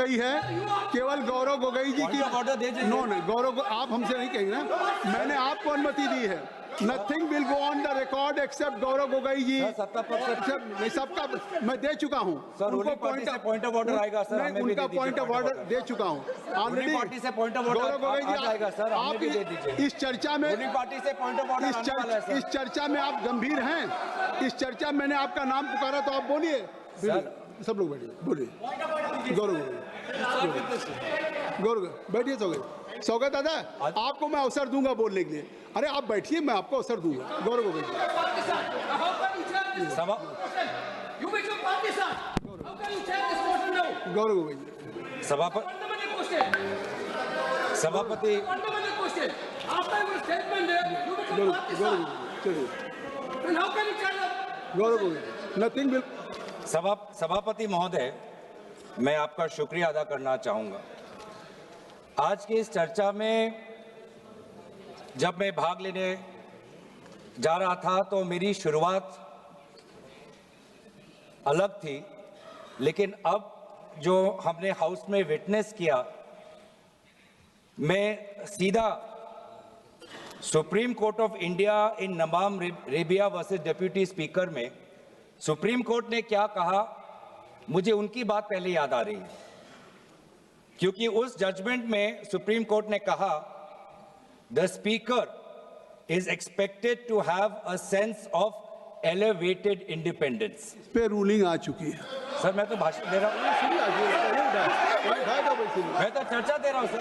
गोगोई है, केवल गौरव गोगोई जी की। नो नहीं, गौरव, आप हमसे नहीं कहेंगे ना, मैंने आपको अनुमति दी है। Nothing will go on the record except Gaurav Gogoi ji. सबका मैं दे चुका हूँ, उनको पॉइंट ऑफ ऑर्डर आएगा सर, नहीं, उनका पॉइंट ऑफ ऑर्डर दे चुका हूँ ऑलरेडी। पार्टी से point of order Gogoi ji आएगा सर, आप इस चर्चा में, पार्टी से पॉइंट ऑफ ऑर्डर इस चर्चा में आप गंभीर हैं। इस चर्चा में मैंने आपका नाम पुकारा तो आप बोलिए। सब लोग बैठिए, बोलिए। गौरव बैठिए। सौगत दादा, आपको मैं अवसर दूंगा बोलने के लिए। अरे आप बैठिए, मैं आपको अवसर दूंगा। गौरव गोगोई गौरव गोगोई सभापति गौरव गोगोई नथिंग विल। सभापति महोदय, मैं आपका शुक्रिया अदा करना चाहूंगा। आज की इस चर्चा में जब मैं भाग लेने जा रहा था तो मेरी शुरुआत अलग थी, लेकिन अब जो हमने हाउस में विटनेस किया, मैं सीधा supreme court of India in नमाम रेबिया वर्सेस डिप्टी स्पीकर में सुप्रीम कोर्ट ने क्या कहा, मुझे उनकी बात पहले याद आ रही है, क्योंकि उस जजमेंट में सुप्रीम कोर्ट ने कहा the speaker is expected to have a sense of elevated independence. इस पे रूलिंग आ चुकी है सर, मैं तो भाषण दे रहा हूँ, मैं तो चर्चा दे रहा हूँ सर,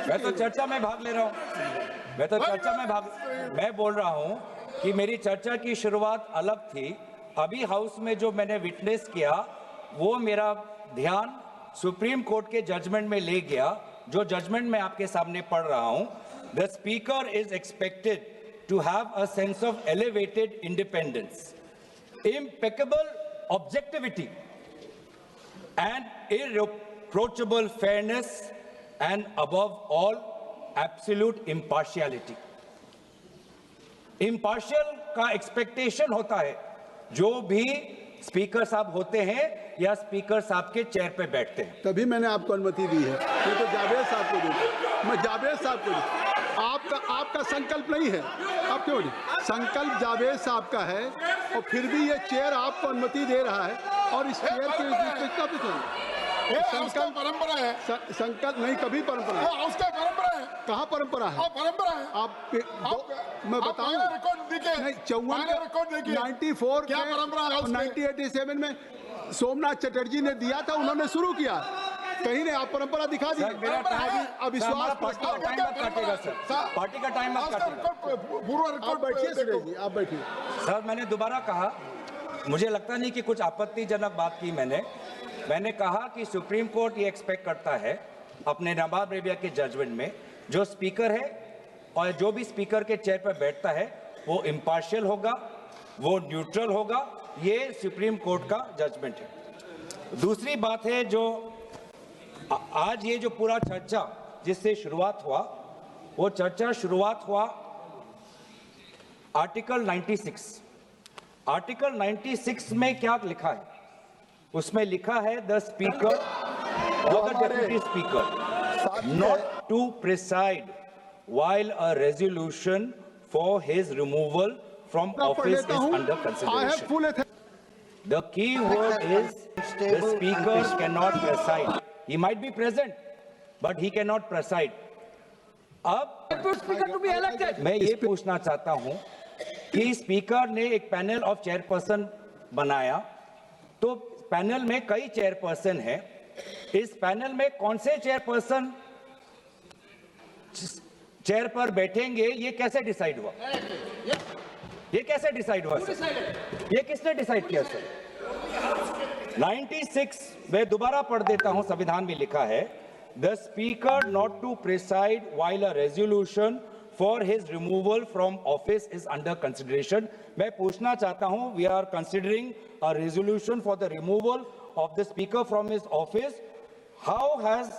मैं तो चर्चा में भाग ले रहा हूँ, मैं बोल रहा हूँ कि मेरी चर्चा की शुरुआत अलग थी। अभी हाउस में जो मैंने विटनेस किया वो मेरा ध्यान सुप्रीम कोर्ट के जजमेंट में ले गया, जो जजमेंट मैं आपके सामने पढ़ रहा हूं। The speaker is expected to have a sense of elevated independence, impeccable objectivity and irreproachable fairness and above all absolute impartiality। impartial का एक्सपेक्टेशन होता है जो भी स्पीकर साहब होते हैं या स्पीकर साहब के चेयर पे बैठते हैं। तभी मैंने आपको अनुमति दी है, मैं तो जावेद साहब को दूं, मैं जावेद साहब को दूं। आपका संकल्प नहीं है, आप क्यों नहीं? संकल्प जावेद साहब का है और फिर भी ये चेयर आपको अनुमति दे रहा है, और इस चेयर के संकल्प परंपरा है। संकल्प नहीं, कभी परंपरा है, उसका परंपरा है। कहाँ परंपरा है? परंपरा है। आप मैं बताऊं, नहीं 94 क्या परंपरा है? 1987 में सोमनाथ चटर्जी ने दिया था, उन्होंने शुरू किया, कहीं ने आप परंपरा दिखा दी। अविश्वास पार्टी का टाइम मत काटिएगा। आप बैठिए, आप बैठिए। सर, मैंने दोबारा कहा, मुझे लगता नहीं कि कुछ आपत्तिजनक बात की मैंने कहा कि सुप्रीम कोर्ट ये एक्सपेक्ट करता है अपने नवाब रेबिया के जजमेंट में, जो स्पीकर है और जो भी स्पीकर के चेयर पर बैठता है वो इम्पार्शियल होगा, वो न्यूट्रल होगा। ये सुप्रीम कोर्ट का जजमेंट है। दूसरी बात है, जो आज ये जो पूरा चर्चा जिससे शुरुआत हुआ, वो चर्चा शुरुआत हुआ आर्टिकल 96। आर्टिकल 96 में क्या लिखा है? उसमें लिखा है द स्पीकर और the deputy speaker not to preside while a resolution for his removal from office is under consideration. The key word is the speaker cannot preside. He might be present, but he cannot preside. अब मैं ये पूछना चाहता हूं कि speaker ने एक panel of chairperson बनाया, तो पैनल में कई चेयरपर्सन हैं। इस पैनल में कौन से चेयरपर्सन चेयर पर बैठेंगे, ये कैसे डिसाइड हुआ? ये कैसे डिसाइड हुआ सर? ये किसने डिसाइड किया सर? 96 मैं दोबारा पढ़ देता हूं, संविधान में लिखा है the speaker not to preside while a resolution for his removal from office is under consideration. मैं पूछना चाहता हूं, we are considering a resolution for the removal of the speaker from his office. How has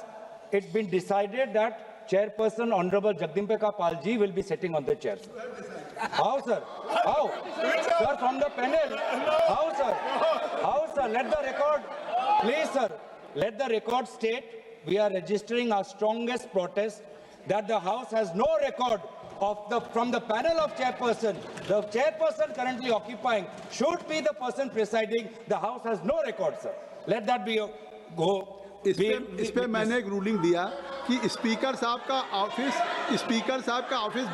it been decided that Chairperson Honorable Jagdimbeka Pal ji will be sitting on the chair? How, sir? How? Sir, from the panel. How, sir? How, sir? Let the record, please, sir. let the record state we are registering our strongest protest that the House has no record of from the panel of chairperson. The chairperson currently occupying should be the person presiding. The House has no record, sir. Let that be a go. इस पे मैंने एक ruling दिया कि speaker साहब का office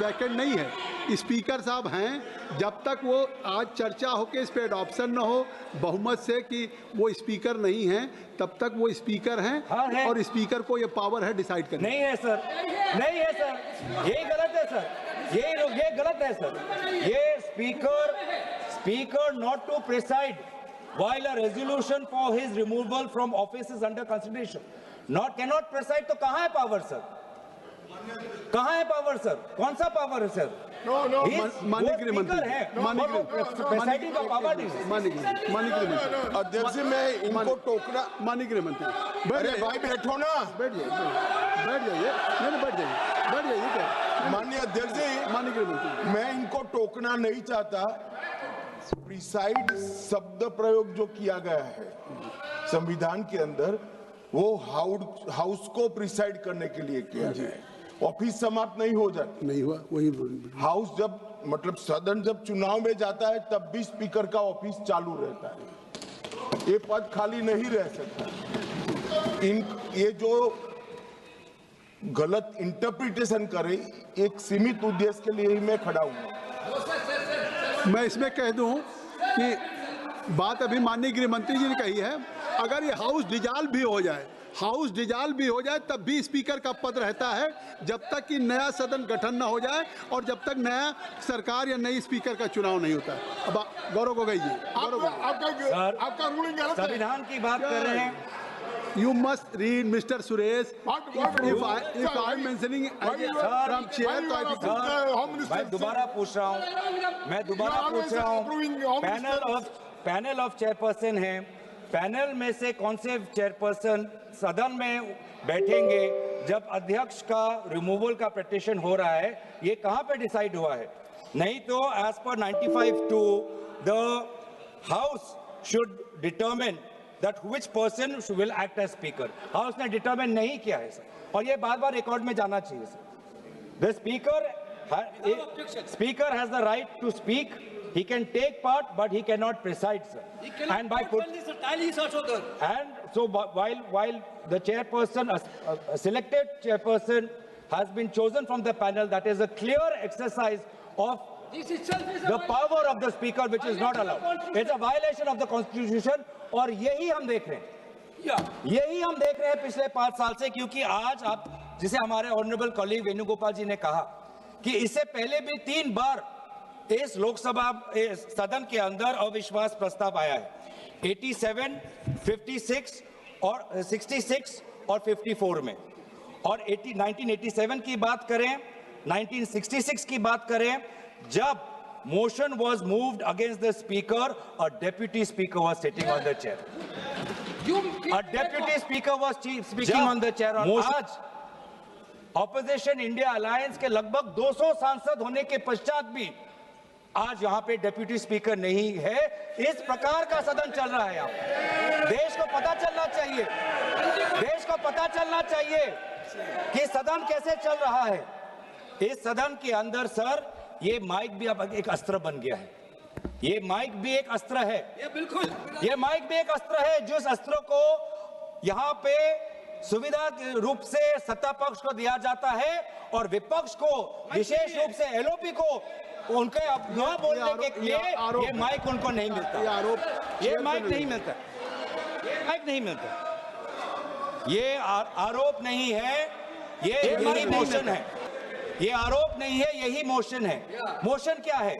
vacant नहीं है। स्पीकर साहब हैं जब तक वो आज चर्चा हो के इस पे एडॉप्शन न हो बहुमत से कि वो स्पीकर नहीं हैं, तब तक वो स्पीकर हैं। हाँ, है। और स्पीकर को ये पावर है डिसाइड करने। नहीं है सर, नहीं है सर, यही गलत है सर, ये गलत है सर। ये speaker not to preside while a resolution for his removal from office is under consideration, cannot preside, तो कहाँ है पावर सर? कहाँ है पावर सर? कौन सा पावर है सर? माननीय मंत्री है, प्रेसाइडिंग का पावर नहीं है। माननीय अध्यक्ष जी, मैं इनको टोकना। माननीय मंत्री अरे भाई बैठो ना, बैठ जाइए, माननीय अध्यक्ष जी, माननीय मंत्री मैं इनको टोकना नहीं चाहता। प्रिसाइड शब्द प्रयोग जो किया गया है संविधान के अंदर, वो हाउस को प्रिसाइड करने के लिए किया गया है। ऑफिस समाप्त नहीं हो जाती, नहीं हुआ वही हाउस जब मतलब सदन जब चुनाव में जाता है तब भी स्पीकर का ऑफिस चालू रहता है, ये पद खाली नहीं रह सकता। ये जो गलत इंटरप्रिटेशन करे, एक सीमित उद्देश्य के लिए ही मैं खड़ा हूँ। मैं इसमें कह दूं कि बात अभी माननीय गृह मंत्री जी ने कही है, अगर ये हाउस डिजॉल्व भी हो जाए तब भी स्पीकर का पद रहता है जब तक कि नया सदन गठन न हो जाए और जब तक नया सरकार या नई स्पीकर का चुनाव नहीं होता है। अब गौरव गोगोई जी, आपका रूलिंग गलत है। संविधान की बात कर रहे हैं। You must read, Mr. Suresh. If I am mentioning from chair, तो I think मैं दोबारा पूछ रहा हूँ, पैनल ऑफ चेयरपर्सन हैं, पैनल में से कौन से चेयरपर्सन सदन में बैठेंगे जब अध्यक्ष का रिमूवल का पिटीशन हो रहा है, ये कहाँ पे डिसाइड हुआ है? नहीं तो as per 95(2) the house should determine that which person will act as speaker. House ने डिटरमिन नहीं किया है सर, और ये बार-बार रिकॉर्ड में जाना चाहिए sir. The speaker has the right to speak. He can take part, but he cannot preside, sir. And by and so while the chairperson, a selected chairperson, has been chosen from the panel, that is a clear exercise of the power of the speaker, which is not allowed. It's a violation of the constitution. और यही हम देख रहे हैं पिछले 5 साल से, क्योंकि आज आप जिसे हमारे ऑनरेबल कॉलीग वेणुगोपाल जी ने कहा कि इससे पहले भी 3 बार इस लोकसभा सदन के अंदर अविश्वास प्रस्ताव आया है, 87, 56 और 66 और 54 में। और 1987 की बात करें, 1966 की बात करें, जब motion was moved against the speaker, a deputy speaker was sitting on the chair. A deputy speaker was speaking on the chair. और आज ऑपोजिशन इंडिया अलायंस के लगभग 200 सांसद होने के पश्चात भी आज यहाँ पे डेप्यूटी स्पीकर नहीं है। इस प्रकार का सदन चल रहा है। यहाँ देश को पता चलना चाहिए, कि सदन कैसे चल रहा है। इस सदन के अंदर सर ये माइक भी अब एक अस्त्र बन गया है। ये माइक भी एक अस्त्र है, ये माइक भी एक अस्त्र है, जिस अस्त्र को यहाँ पे सुविधा के रूप से सत्ता पक्ष को दिया जाता है और विपक्ष को, विशेष रूप से एलओपी को, उनके न बोलने के लिए ये माइक उनको नहीं मिलता। ये माइक नहीं मिलता, ये आरोप नहीं है, ये यही मोशन है। ये आरोप नहीं है, यही मोशन है। मोशन क्या है?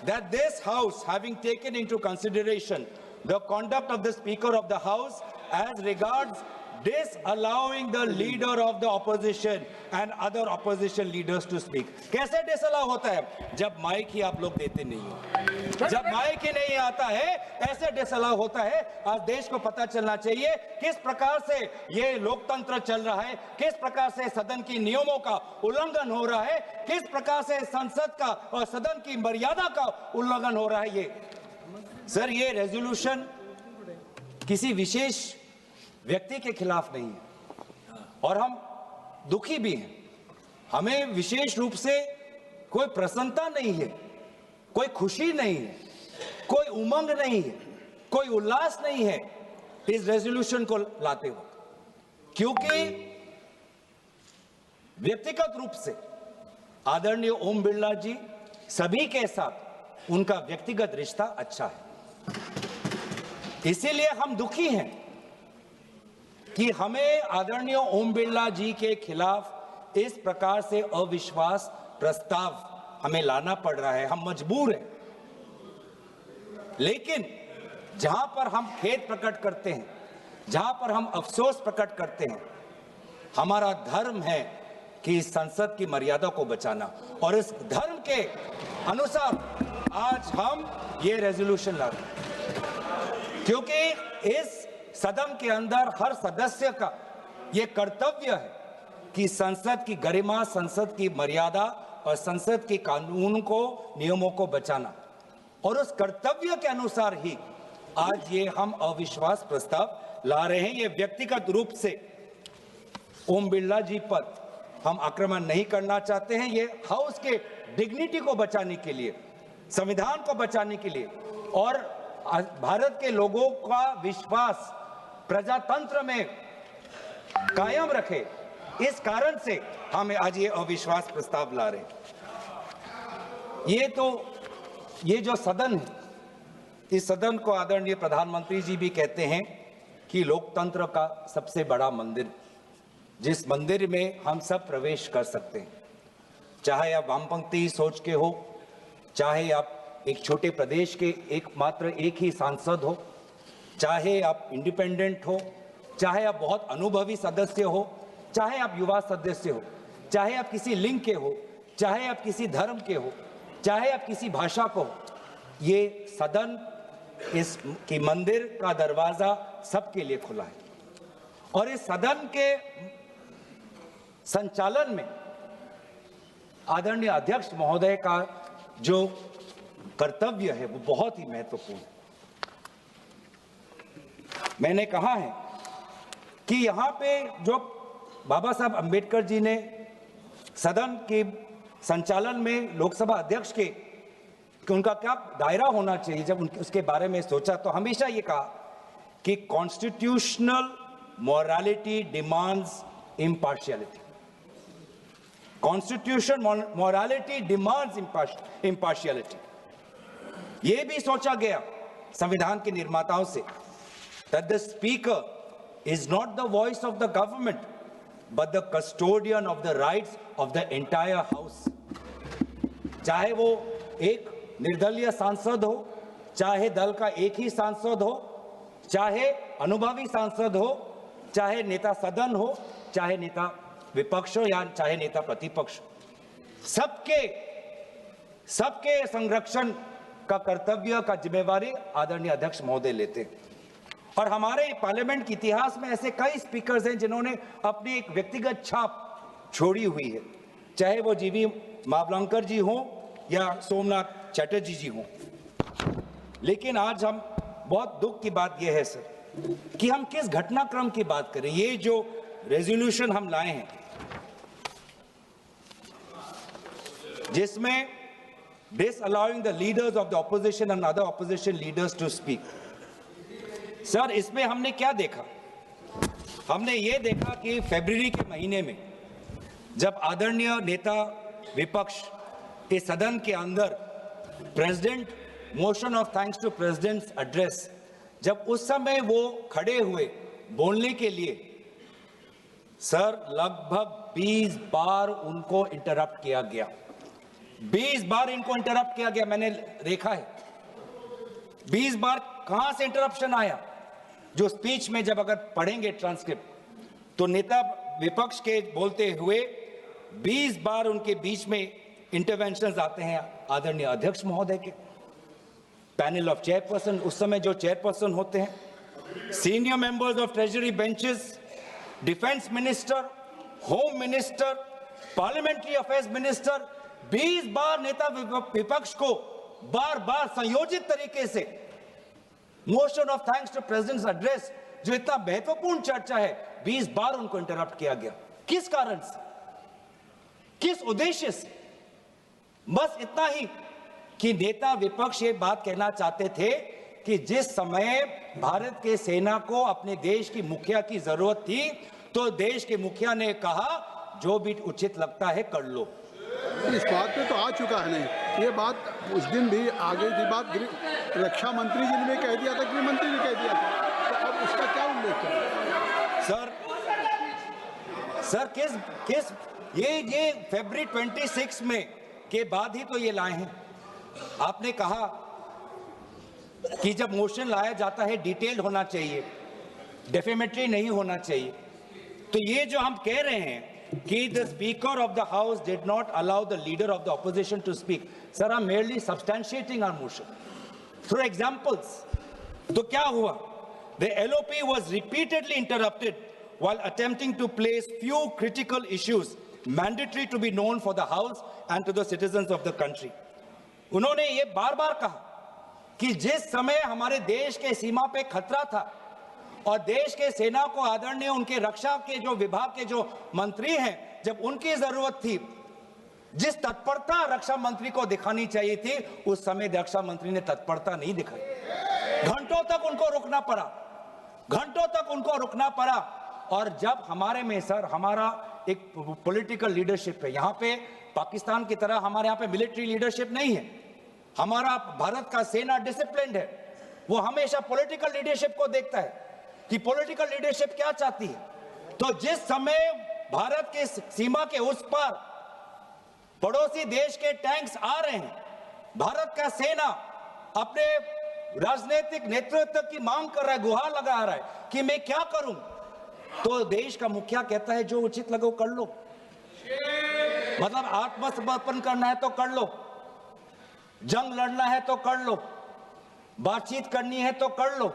That this house, having taken into consideration the conduct of the speaker of the house as regards disallowing the leader of the opposition and other opposition leaders to speak. कैसे disallow होता है? जब mic ही आप लोग देते नहीं हो, जब माइक ही नहीं आता है, ऐसे डिसअलाउ होता है। आज देश को पता चलना चाहिए किस प्रकार से ये लोकतंत्र चल रहा है, किस प्रकार से सदन की नियमों का उल्लंघन हो रहा है, किस प्रकार से संसद का और सदन की मर्यादा का उल्लंघन हो रहा है। ये सर, ये रेजोल्यूशन किसी विशेष व्यक्ति के खिलाफ नहीं है और हम दुखी भी हैं। हमें विशेष रूप से कोई प्रसन्नता नहीं है, कोई खुशी नहीं है, कोई उमंग नहीं है, कोई उल्लास नहीं है इस रेजोल्यूशन को लाते हुए, क्योंकि व्यक्तिगत रूप से आदरणीय ओम बिरला जी सभी के साथ उनका व्यक्तिगत रिश्ता अच्छा है। इसीलिए हम दुखी हैं कि हमें आदरणीय ओम बिरला जी के खिलाफ इस प्रकार से अविश्वास प्रस्ताव हमें लाना पड़ रहा है। हम मजबूर हैं, लेकिन जहां पर हम खेद प्रकट करते हैं, जहां पर हम अफसोस प्रकट करते हैं, हमारा धर्म है कि संसद की मर्यादा को बचाना, और इस धर्म के अनुसार आज हम ये रेजोल्यूशन ला रहे हैं, क्योंकि इस सदन के अंदर हर सदस्य का ये कर्तव्य है कि संसद की गरिमा, संसद की मर्यादा और संसद के कानून को, नियमों को बचाना, और उस कर्तव्य के अनुसार ही आज ये हम अविश्वास प्रस्ताव ला रहे हैं। ये व्यक्तिगत रूप से ओम बिरला जी पर हम आक्रमण नहीं करना चाहते हैं। ये हाउस के डिग्निटी को बचाने के लिए, संविधान को बचाने के लिए और भारत के लोगों का विश्वास प्रजातंत्र में कायम रखे, इस कारण से हम आज ये अविश्वास प्रस्ताव ला रहे हैं। ये जो सदन है, इस सदन को आदरणीय प्रधानमंत्री जी भी कहते हैं कि लोकतंत्र का सबसे बड़ा मंदिर, जिस मंदिर में हम सब प्रवेश कर सकते हैं, चाहे आप वामपंथी सोच के हो, चाहे आप एक छोटे प्रदेश के एक ही सांसद हो, चाहे आप इंडिपेंडेंट हो, चाहे आप बहुत अनुभवी सदस्य हो, चाहे आप युवा सदस्य हो, चाहे आप किसी लिंग के हो, चाहे आप किसी धर्म के हो, चाहे आप किसी भाषा को हो, ये सदन, इस की मंदिर का दरवाजा सबके लिए खुला है। और इस सदन के संचालन में आदरणीय अध्यक्ष महोदय का जो कर्तव्य है वो बहुत ही महत्वपूर्ण है। मैंने कहा है कि यहाँ पे जो बाबा साहब अंबेडकर जी ने सदन के संचालन में लोकसभा अध्यक्ष के उनका क्या दायरा होना चाहिए, जब उसके बारे में सोचा तो हमेशा ये कहा कि constitutional morality demands impartiality. Constitution morality demands impartiality. ये भी सोचा गया संविधान के निर्माताओं से that the speaker is not the voice of the government but the custodian of the rights of the entire house। चाहे वो एक निर्दलीय सांसद हो, चाहे दल का एक ही सांसद हो, चाहे अनुभवी सांसद हो, चाहे नेता सदन हो, चाहे नेता विपक्ष हो या चाहे नेता प्रतिपक्ष, सबके संरक्षण का कर्तव्य का जिम्मेवारी आदरणीय अध्यक्ष महोदय लेते हैं। और हमारे पार्लियामेंट के इतिहास में ऐसे कई स्पीकर्स हैं जिन्होंने अपनी एक व्यक्तिगत छाप छोड़ी हुई है, चाहे वो जीवी मावलंकर जी हों या सोमनाथ चटर्जी जी हों। लेकिन आज हम बहुत दुख की बात यह है सर कि हम किस घटनाक्रम की बात करें। ये जो रेजोल्यूशन हम लाए हैं जिसमें disallowing the leaders of the opposition and other opposition leaders to speak, sir इसमें हमने क्या देखा? हमने ये देखा कि फरवरी के महीने में जब आदरणीय नेता विपक्ष के सदन के अंदर president motion of thanks to president's address, जब उस समय वो खड़े हुए बोलने के लिए, सर लगभग 20 बार उनको इंटरप्ट किया गया। 20 बार इनको इंटरप्ट किया गया, मैंने देखा है। 20 बार कहां से इंटरप्शन आया? जो स्पीच में जब अगर पढ़ेंगे ट्रांसक्रिप्ट तो नेता विपक्ष के बोलते हुए 20 बार उनके बीच में इंटरवेंशंस आते हैं आदरणीय अध्यक्ष महोदय के, पैनल ऑफ चेयरपर्सन, उस समय जो चेयरपर्सन होते हैं, senior members of treasury benches, defence minister, home minister, parliamentary affairs minister, 20 बार नेता विपक्ष को बार बार संयोजित तरीके से motion of thanks to president's address जो इतना महत्वपूर्ण चर्चा है 20 बार उनको इंटरप्ट किया गया। किस कारण से, किस उद्देश्य से? बस इतना ही कि नेता विपक्ष ये बात कहना चाहते थे कि जिस समय भारत के सेना को अपने देश की मुखिया की जरूरत थी तो देश के मुखिया ने कहा जो भी उचित लगता है कर लो। इस बात पे तो आ चुका है नहीं, ये बात उस दिन भी आगे की बात रक्षा मंत्री जी ने कह दिया था, गृह मंत्री ने कह दिया था, तो अब उसका क्या उल्लेख है? सर किस ये फरवरी 26 में के बाद ही तो ये लाए हैं। आपने कहा कि जब मोशन लाया जाता है डिटेल्ड होना चाहिए, डेफेमेटरी नहीं होना चाहिए। तो ये जो हम कह रहे हैं कि the Speaker of the House did not allow the leader of the opposition to speak, sir, I'm merely substantiating our motion through examples. तो क्या हुआ? The LOP was repeatedly interrupted while attempting to place few critical issues mandatory to be known for the House and to the citizens of the country. उन्होंने ये बार-बार कहा कि जिस समय हमारे देश के सीमा पे खतरा था और देश के सेना को आदरणीय उनके रक्षा के जो विभाग के जो मंत्री हैं, जब उनकी जरूरत थी, जिस तत्परता रक्षा मंत्री को दिखानी चाहिए थी, उस समय रक्षा मंत्री ने तत्परता नहीं दिखाई। घंटों तक उनको रुकना पड़ा, घंटों तक उनको रुकना पड़ा। और जब हमारे में सर हमारा एक पॉलिटिकल लीडरशिप है, यहाँ पे पाकिस्तान की तरह हमारे यहाँ पे मिलिट्री लीडरशिप नहीं है। हमारा भारत का सेना डिसिप्लिन्ड है, वो हमेशा पॉलिटिकल लीडरशिप को देखता है कि पॉलिटिकल लीडरशिप क्या चाहती है। तो जिस समय भारत के सीमा के उस पार पड़ोसी देश के टैंक्स आ रहे हैं, भारत का सेना अपने राजनीतिक नेतृत्व की मांग कर रहा है, गुहार लगा रहा है कि मैं क्या करूं, तो देश का मुखिया कहता है जो उचित लगे वो कर लो। मतलब आत्मसमर्पण करना है तो कर लो, जंग लड़ना है तो कर लो, बातचीत करनी है तो कर लो।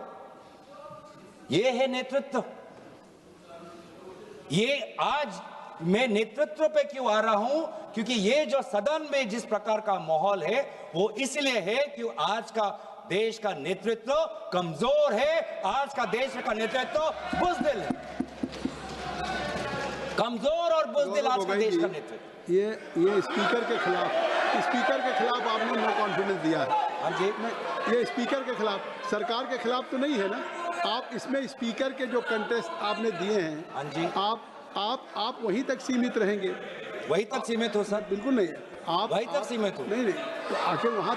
ये है नेतृत्व। ये आज मैं नेतृत्व पे क्यों आ रहा हूं, क्योंकि ये जो सदन में जिस प्रकार का माहौल है वो इसलिए है कि आज का देश का नेतृत्व कमजोर है, आज का देश का नेतृत्व बुज़दिल है, कमजोर और बुज़दिल आज का देश का नेतृत्व। ये स्पीकर के खिलाफ आपने नो कॉन्फिडेंस दिया है। हाँ जी, ये स्पीकर के खिलाफ, सरकार के खिलाफ तो नहीं है ना। आप इसमें स्पीकर के जो कंटेस्ट आपने दिए हैं, हाँ जी, आप वहीं तक सीमित रहेंगे? वहीं तक सीमित हो सर? बिल्कुल नहीं, आप वहीं तक सीमित हो। नहीं, तो आखिर वहां